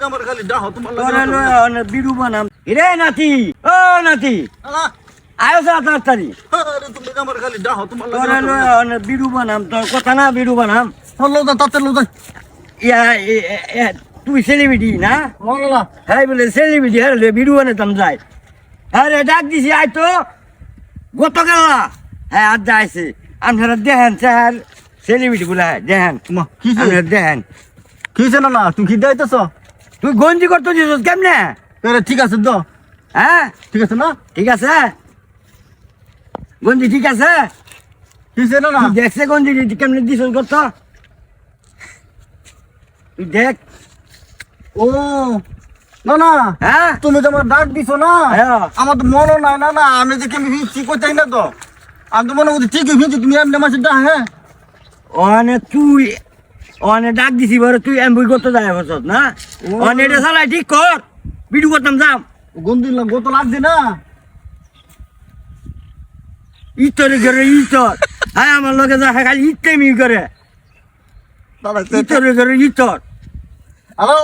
আমার খালি ডাহ তোমার তোরে বিড়ু বানাম রে নাতি ও নাতি আয়ো তাড়াতাড়ি আরে তুমি আমার খালি ডাহ তোমার তোরে বিড়ু বানাম তোর কথা না বিড়ু বানাম লোদা তাতে লোদা ইয়া তুই সেলিব্রিটি না বলা হ্যাঁ বলে সেলিব্রিটি হ্যাঁ বিড়ু বানাতাম যাই হ্যাঁ রে ডাক দিছি আয় তো গতকাল হ্যাঁ আজ যাইছে আপনারা দেখেন স্যার সেলিব্রিটি গুলা দেখেন আপনারা দেখেন কিছে না না তুমি কি দাইতেছ তুই গঞ্জি করতে দিছিস কেমনে আরে ঠিক আছে তো হ্যাঁ ঠিক আছে না ঠিক আছে গঞ্জি ঠিক আছে কিছে না না তুই দেখছে গঞ্জি কেমনে দিছিস করত তুই দেখ ও না না হ্যাঁ তুমি তো আমার ডাক দিছো না হ্যাঁ। আমার তো মনে নাই না না আমি দেখি আমি ঠিক করতেই না তো আমি তো মনে করছি ঠিকই ভিজছি তুমি এমনি মাসে ডাক হ্যাঁ তুই ডাক দিছি বড় তুই এমবই করতে যায় বসত না এটা চালাই ঠিক কর বিড়ু করতাম যাম গন্দির গত লাগছে না ইতরে ঘরে ইতর হ্যাঁ আমার লগে যা খালি ইতেমি করে দাদা ইতরে ঘরে ইতর হ্যালো